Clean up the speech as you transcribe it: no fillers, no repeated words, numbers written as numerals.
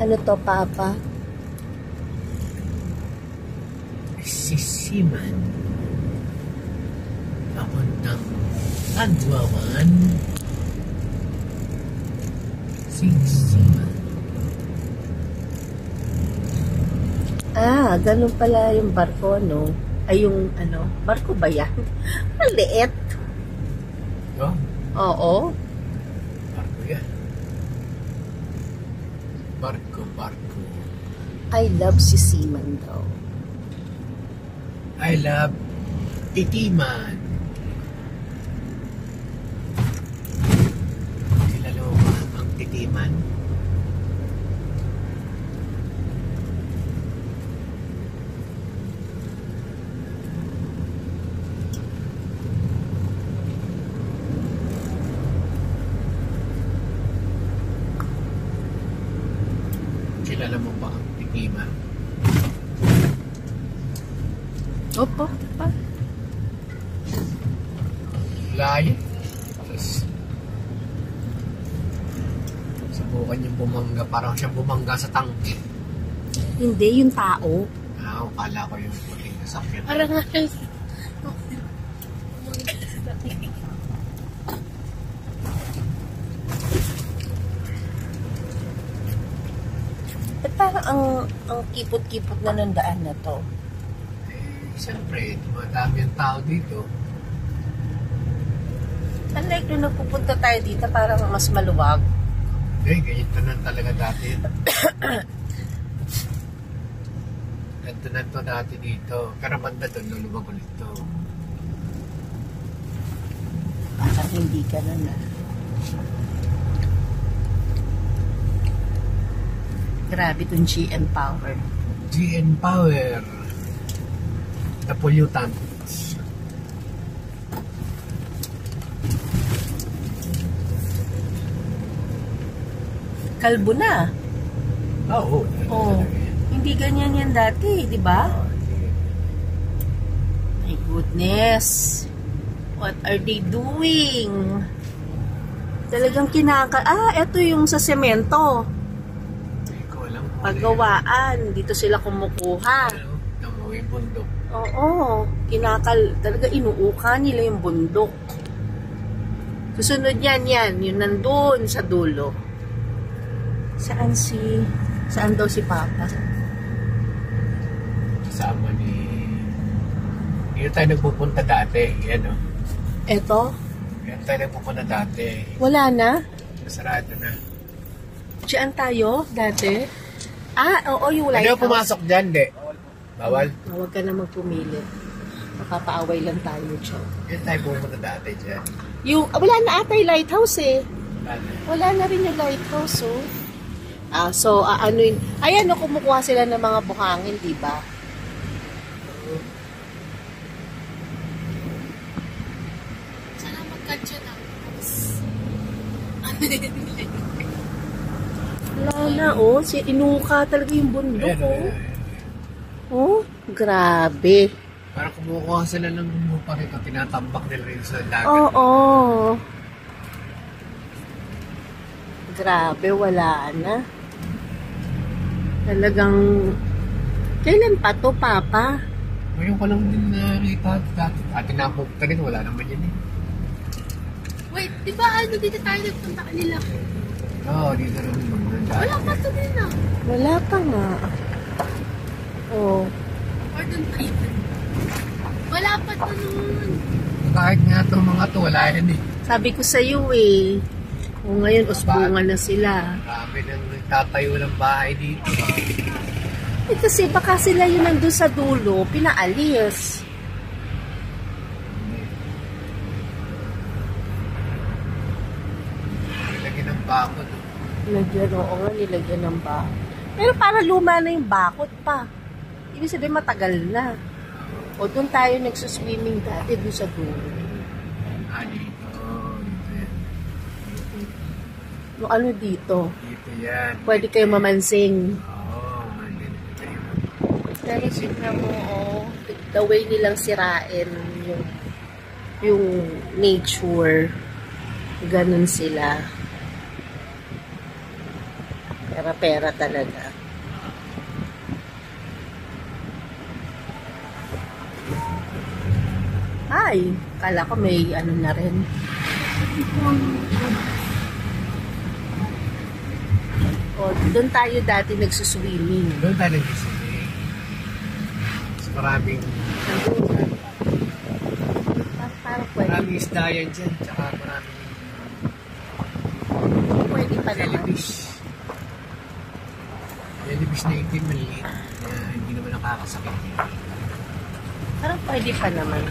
Ano to, Papa? Sisiman. Papuntang Tagwawan. Sisiman. Ah, ganun pala yung barko, no? Ay, yung ano, barko ba yan? Maliit. Oh, Oo. barko yan. Barko. I love sisiman daw. I love titiman. Kilala mo ba ang titiman? Kilala mo ba ang titiman? Opo, pa. Layo. Tapos, subukan yung bumangga. Parang siyang bumangga sa tangke. Hindi, yung tao. Ah, kala ko yung puting nasakyan. Parang nga. Ba't parang ang kipot-kipot na ng daan na to? Siyempre, dumadami ang tao dito. Unlike nung nagpupunta tayo dito, parang mas maluwag. Ganyan na talaga dati. Ganito na to dati dito. Karabanda doon, luluwag ulit to. Parang hindi ka na. Grabe itong GN Power. GN Power. The pollutant. Kalbo na. Oo. Oh, hindi ganyan yan dati, di ba? My goodness. What are they doing? Talagang eto yung sa semento. Hindi ko alam. Paggawaan. Dito sila kumukuha. Namuwi bundok. Oo. Talaga inuuka nila yung bundok. Susunod yan. Yung nandun sa dulo. Saan daw si Papa? Kasama ni... Dito tayo nagpupunta dati. Yan o. Eto? Yan tayo nagpupunta dati. Wala na? Sarado na. Diyan tayo dati? Ah, oo, yung Hindi lighthouse. ako pumasok dyan, de. Bawal. Huwag ka na magpumili. Mapapaaway lang tayo dyan. Yan tayo pupunta dati dyan. Wala na ata yung lighthouse eh. Ano? Wala na rin yung lighthouse oh. Ayan o, kumukuha sila ng mga buhangin, di ba? Sana magkadyo na. Wala na oh. Inuka talaga yung bundok oh. Oh, grabe. Parang kumukuha sila ng lupa rito, tinatambak nila rin sa dagat. Oo. Grabe, wala na. Talagang, kailan pa to, Papa? Ngayon ko lang din nakita dati. Tinapok ka rin, wala naman yan eh. Wait, di ba dito tayo nagpunta kanila? Oo, dito naman yung dati. Wala pa to din ah. Wala pa nga. Oh. Or dun tayo. Wala pa to nun. Kahit nga itong mga to, wala yan eh. Sabi ko sa iyo eh. O ngayon, usbungan na sila. Marami nang nagtatayo ng bahay dito. Eh kasi baka sila yun nandun sa dulo, pinaalis. Nilagyan ng bakod. Nilagyan, oo nga, nilagyan ng bakod. Pero para luma na yung bakod pa. Ibig sabihin matagal na. O doon tayo nagsuswimming dati doon sa dulo. Dito. Dito yan. No, ano dito? Dito yan. Pwede kayo mamansing. Oo, dito kayo. Pero tignan mo, oh, the way nilang sirain yung nature. Ganun sila. Pera-pera talaga. Ay, kala ko may ano na rin. O, doon tayo dati nagsuswimming. Doon tayo nag-isipin. Mas maraming, Parang pwede. maraming isda yan dyan. Tsaka maraming Pwede pa naman. jellyfish. Jellyfish na itim, maliit. Hindi naman nakakasakit. Parang pwede pa naman.